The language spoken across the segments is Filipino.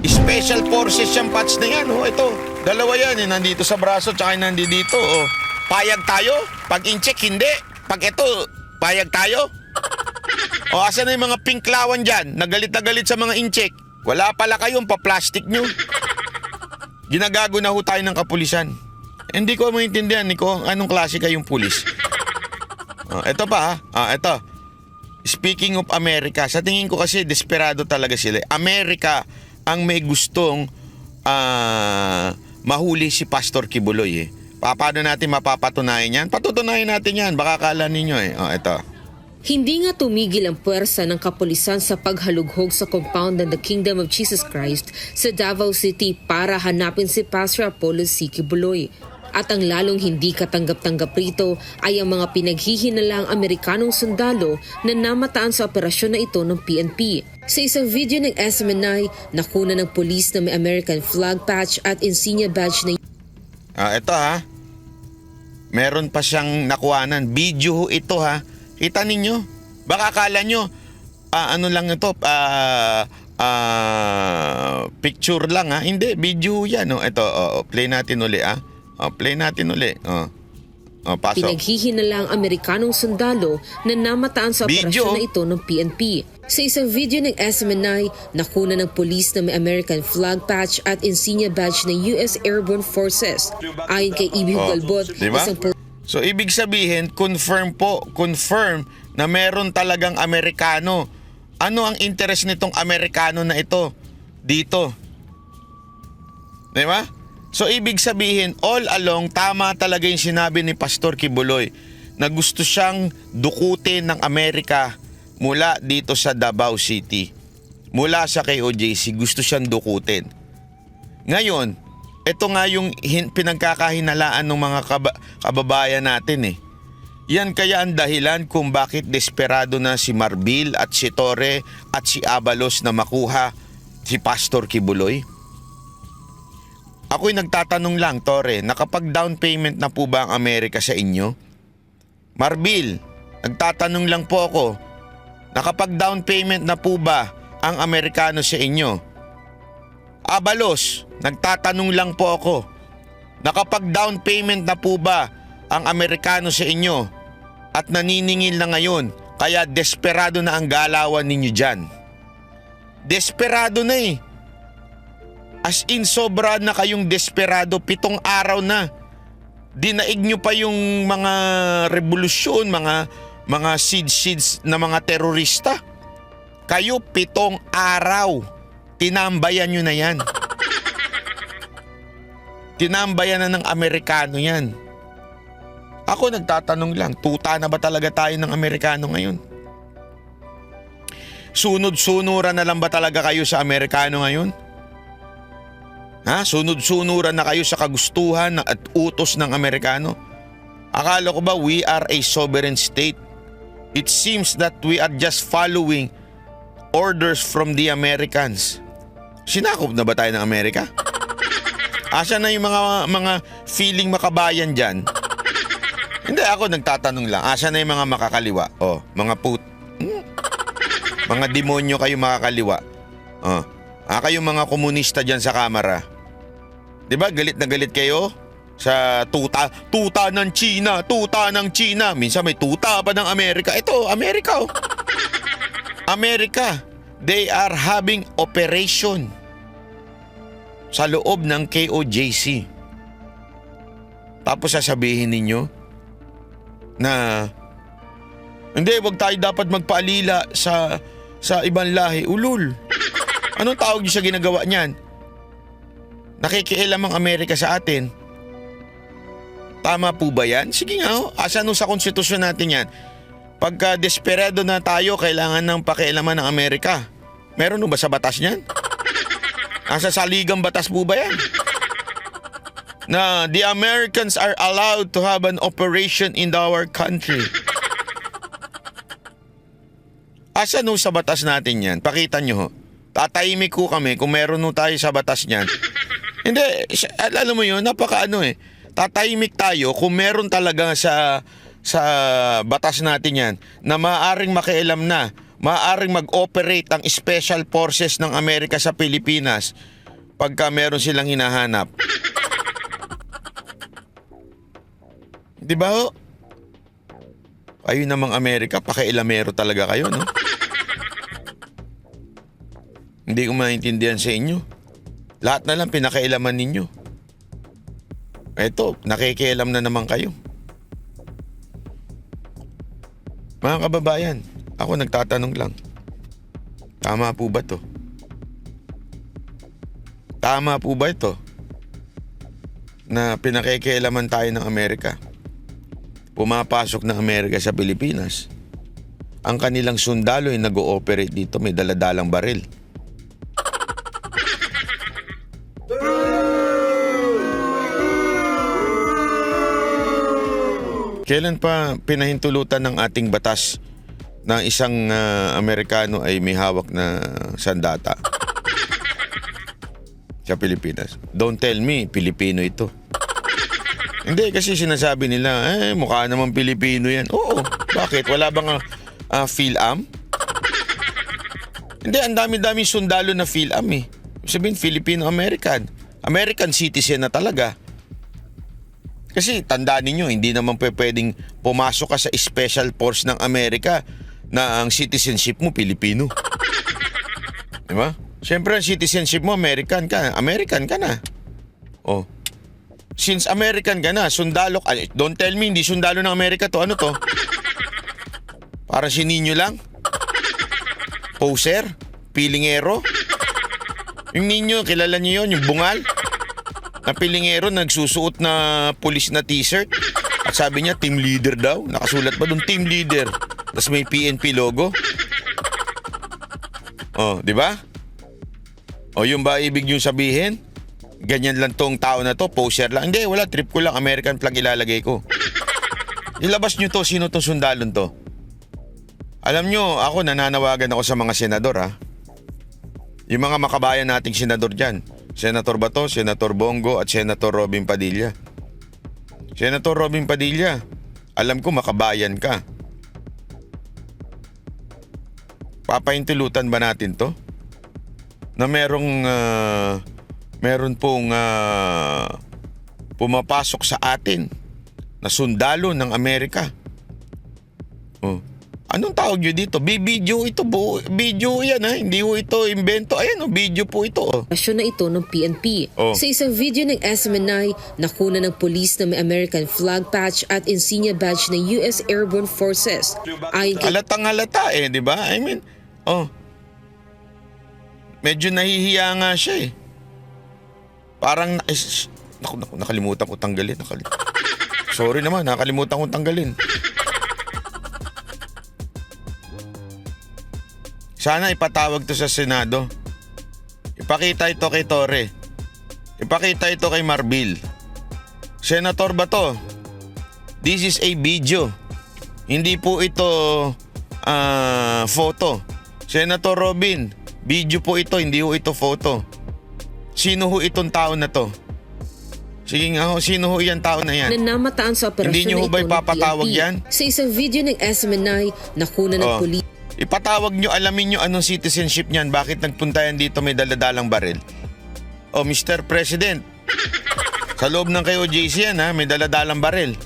Special forces yung patch na yan. Oh, ito. Dalawa yan. Nandito sa braso tsaka nandito dito. Oh. Payag tayo? Pag in-check, hindi. Pag ito, payag tayo? O, asan na yung mga pinklawan dyan? Nagalit na galit sa mga in-check. Wala pala kayong pa-plastic nyo. Ginagago na ho tayo ng kapulisan. Hindi ko maintindihan, Nico, anong klase kayong pulis? Ito pa ha. Ito. Speaking of America, sa tingin ko kasi desperado talaga sila. Amerika ang may gustong mahuli si Pastor Kibuloy eh. Paano natin mapapatunayan yan? Patutunayan natin yan. Baka kala ninyo eh. Ito. Hindi nga tumigil ang puwersa ng kapulisan sa paghalughog sa compound ng The Kingdom of Jesus Christ sa Davao City para hanapin si Pastor Apollo C. Kibuloy. At ang lalong hindi katanggap-tanggap rito ay ang mga pinaghihinalang Amerikanong sundalo na namataan sa operasyon na ito ng PNP. Sa isang video ng SMNI, nakuna ng pulis na may American flag patch at insignia badge na Ito ha. Meron pa siyang nakuhanan. Video ho ito ha. Kita ninyo? Baka akala nyo, ano lang ito, picture lang ha. Hindi, video yan. Ito, play natin uli ha. Play natin uli. Pasok. Pinaghihinalang Amerikanong sundalo na namataan sa operasyon na ito ng PNP. Sa isang video ng SMNI, nakuna ng pulis na may American flag patch at insignia badge ng US Airborne Forces. Ayon kay Ibi Hugalbot, diba? So ibig sabihin, confirm na meron talagang Amerikano. Ano ang interest nitong Amerikano na ito dito? Diba? So ibig sabihin, all along, tama talaga yung sinabi ni Pastor Kibuloy na gusto siyang dukutin ng Amerika mula dito sa Davao City. Mula sa KOJC, gusto siyang dukutin. Ngayon, ito nga yung pinagkakahinalaan ng mga kababayan natin eh. Yan kaya ang dahilan kung bakit desperado na si Marbil at si Torre at si Abalos na makuha si Pastor Kibuloy. Ako'y nagtatanong lang, Torre, nakapag-down payment na po ba ang Amerika sa inyo? Marbil, nagtatanong lang po ako, nakapag-down payment na po ba ang Amerikano sa inyo? Abalos, nagtatanong lang po ako, nakapag-down payment na po ba ang Amerikano sa inyo? At naniningil na ngayon, kaya desperado na ang galawan ninyo dyan. Desperado na eh. As in, sobra na kayong desperado, 7 araw na. Dinaig nyo pa yung mga revolusyon, mga seeds na mga terorista. Kayo 7 araw, tinambayan nyo na yan. Tinambayan na ng Amerikano yan. Ako nagtatanong lang, tuta na ba talaga tayo ng Amerikano ngayon? Sunod-sunuran na lang ba talaga kayo sa Amerikano ngayon? Sunod-sunuran na kayo sa kagustuhan at utos ng Amerikano? Akala ko ba we are a sovereign state? It seems that we are just following orders from the Americans. Sinakop na ba tayo ng Amerika? Asa na yung mga feeling makabayan dyan? Hindi, ako nagtatanong lang. Asa na yung mga makakaliwa? Mga demonyo kayo makakaliwa. Kayong mga komunista dyan sa kamera. Diba, galit na galit kayo sa tuta ng China. Minsan may tuta pa ng Amerika. Ito, Amerika oh. Amerika, they are having operation sa loob ng KOJC. Tapos sasabihin ninyo na hindi, wag tayo dapat magpaalila sa ibang lahi. Ulul. Anong tawag niyo sa ginagawa niyan? Nakikialam ang Amerika sa atin. Tama po ba yan? Sige nga, asa no sa konstitusyon natin yan? Pagka desperado na tayo, kailangan ng pakialaman ng Amerika. Meron ba sa batas niyan? Asa saligang batas po ba yan? Na the Americans are allowed to have an operation in our country. Asa no sa batas natin yan? Pakita nyo ho. Tatahimik ko kami kung meron no tayo sa batas niyan. Hindi, alam mo yun, tatahimik tayo kung meron talaga sa batas natin yan na maaaring makialam na maaaring mag-operate ang Special Forces ng Amerika sa Pilipinas pagka meron silang hinahanap. Di ba ho? Kayo namang Amerika, pakailamero talaga kayo, no? Hindi ko maintindihan sa inyo. Lahat na lang pinakailaman ninyo. Eto, nakikialam na naman kayo. Mga kababayan, ako nagtatanong lang. Tama po ba to? Tama po ba ito? Na pinakikialaman tayo ng Amerika? Pumapasok ng Amerika sa Pilipinas. Ang kanilang sundalo ay nag-ooperate dito, may daladalang baril. Kailan pa pinahintulutan ng ating batas na isang Amerikano ay may hawak na sandata sa Pilipinas? Don't tell me, Pilipino ito. Hindi, kasi sinasabi nila, mukha naman Pilipino yan. Oo, bakit? Wala bang PhilAm? Hindi, ang dami-dami sundalo na PhilAm eh. Sabihin, Filipino-American. American citizen na talaga. Kasi tandaan ninyo, hindi naman pwedeng pumasok ka sa Special Force ng Amerika na ang citizenship mo Pilipino. Diba? Siyempre ang citizenship mo American ka. American ka na. Oh. Since American ka na, sundalo ka. Don't tell me, hindi sundalo ng Amerika to. Ano to? Parang si Nino lang? Poser? Pilingero? Yung Nino, kilala niyo yun? Yung bungal? Na pilingero, nagsusuot na pulis na t-shirt. At sabi niya, team leader daw. Nakasulat pa doon, team leader. Tapos may PNP logo. Oh, di ba? O yung ba ibig niyong sabihin? Ganyan lang tong tao na to, poser lang. Hindi, wala, trip ko lang, American flag ilalagay ko. Ilabas niyo to, sino tong sundalon to? Alam niyo, ako nananawagan ako sa mga senador ha. Yung mga makabayan nating senador dyan. Senator Bato, Senator Bongo at Senator Robin Padilla. Senator Robin Padilla, alam ko makabayan ka. Papahintulutan ba natin to? Na meron pong pumapasok sa atin na sundalo ng Amerika. Oh. Anong tawag nyo dito? Video ito, video yan ha. Hindi ho ito invento. Ayan o, video po ito. Operasyon na ito ng PNP. Oh. Sa isang video ng SMNI, nakuna ng polis na may American flag patch at insignia badge ng US Airborne Forces. Ayon kay Halatang halata eh, di ba? I mean, medyo nahihiya nga siya eh. Parang, nakalimutan ko tanggalin. Sorry naman, nakalimutan ko tanggalin. Sana ipatawag to sa Senado. Ipakita ito kay Torre. Ipakita ito kay Marbil. Senator Bato, this is a video. Hindi po ito photo. Senator Robin, video po ito, hindi po ito photo. Sino ho itong tao na to? Sige nga ho, sino ho yan tao na yan? na namataan sa operasyon Hindi niyo ho na ba ito ng ipapatawag PNP. yan? Sa isang video ng SMNI, nakuna ng polis Ipatawag nyo, alamin nyo anong citizenship niyan, bakit nagpunta yan dito may daladalang baril. Mr. President, sa loob ng KOJC yan ha, may daladalang baril.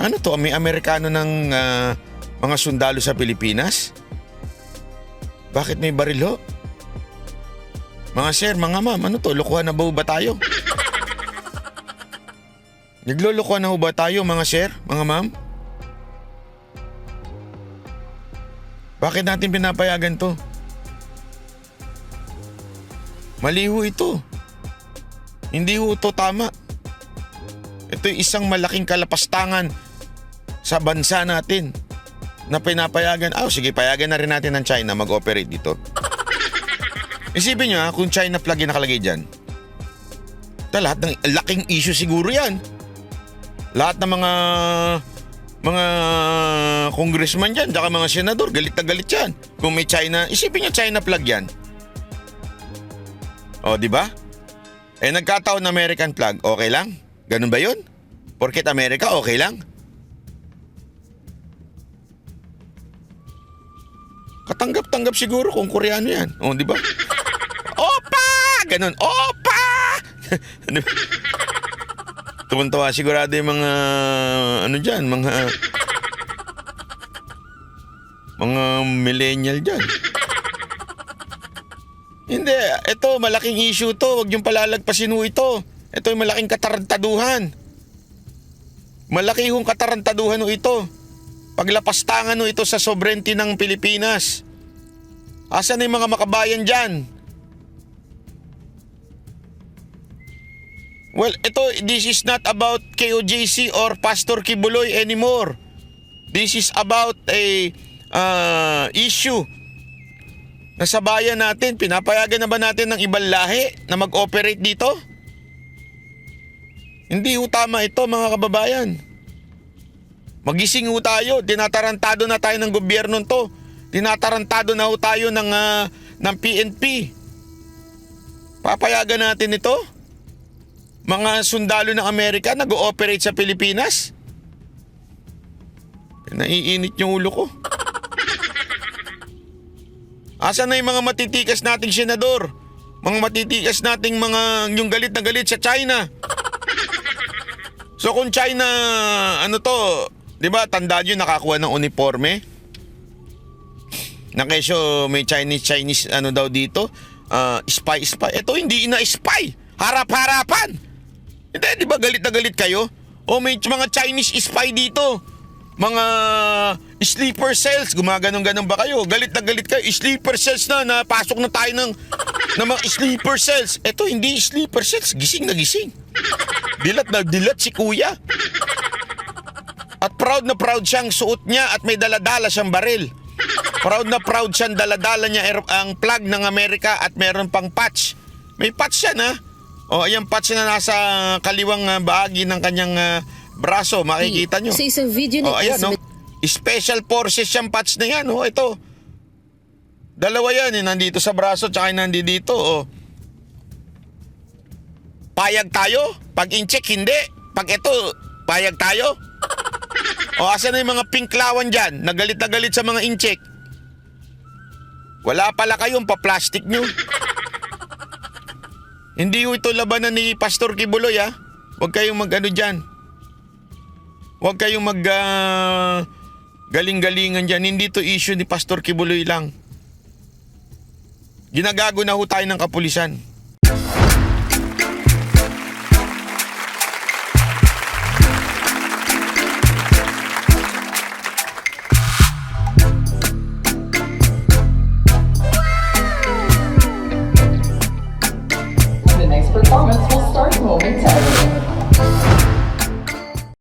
Ano to, may Amerikano ng mga sundalo sa Pilipinas? Bakit may baril ho? Mga sir, mga ma'am, ano to, lukuhan na ba tayo? Naglulukuhan na ba tayo mga sir, mga ma'am? Bakit natin pinapayagan to? Mali ho ito. Hindi ho ito tama. Ito'y isang malaking kalapastangan sa bansa natin na pinapayagan. Sige, payagan na rin natin ng China mag-operate dito. Isipin nyo kung China flag yung nakalagay dyan. Lahat ng laking issue siguro yan. Lahat ng mga congressman dyan, tsaka mga senador, galit na galit yan. Kung may China, isipin nyo China flag yan. Di ba? Nagkataon na American flag, okay lang? Ganun ba yun? Porket Amerika, okay lang? Katanggap-tanggap siguro kung Koreano yan. O, di ba? Opa! Ganun. Opa! Di ba? Tuwan-tuwa sigurado yung mga, ano dyan, mga millennial dyan. Hindi, ito, malaking issue to. Huwag yung palalagpasin ho ito. Ito yung malaking katarantaduhan. Malaki hong katarantaduhan ho ito. Paglapastangan ho ito sa sovereignty ng Pilipinas. Asan na yung mga makabayan dyan? Well, this is not about KOJC or Pastor Kibuloy anymore. This is about a issue na sa bayan natin. Pinapayagan na ba natin ng ibang lahi na mag-operate dito? Hindi ho tama ito, mga kababayan. Magising ho tayo. Tinatarantado na tayo ng gobyerno to. Tinatarantado na ho tayo ng PNP. Papayagan natin ito? Mga sundalo ng Amerika nag-ooperate sa Pilipinas? Naiinit yung ulo ko. Asan na yung mga matitikas nating senador? Mga matitikas nating yung galit na galit sa China? So kung China, di ba, tandaan nyo nakakuha ng uniforme? Na kesyo may Chinese daw dito, spy. Ito hindi ina-spy. Harap-harapan. Hindi, di ba galit na galit kayo? O may mga Chinese spy dito. Mga sleeper cells. Gumaganon-ganon ba kayo? Galit na galit kayo. Sleeper cells na. Napasok na tayo ng mga sleeper cells. Ito hindi sleeper cells. Gising na gising. Dilat na dilat si kuya. At proud na proud siyang suot niya at may daladala siyang baril. Proud na proud siyang daladala niya ang flag ng Amerika at meron pang patch. May patch yan ha. O ayan patch na nasa kaliwang bahagi ng kanyang braso. Makikita nyo. Sa isang video O ayan no. Special forces siyang patch na yan. O ito. Dalawa yan. Nandito sa braso tsaka nandito dito. O. Payag tayo? Pag in-check hindi. Pag ito, payag tayo? O asan na yung mga pinklawan dyan? Nagalit na galit sa mga in-check. Wala pala kayong pa-plastic nyo. Hindi ho ito labanan ni Pastor Kibuloy ha. Huwag kayong mag-ano dyan. Huwag kayong galing-galingan dyan. Hindi to issue ni Pastor Kibuloy lang. Ginagago na ho tayo ng kapulisan. The next performance will start momentarily.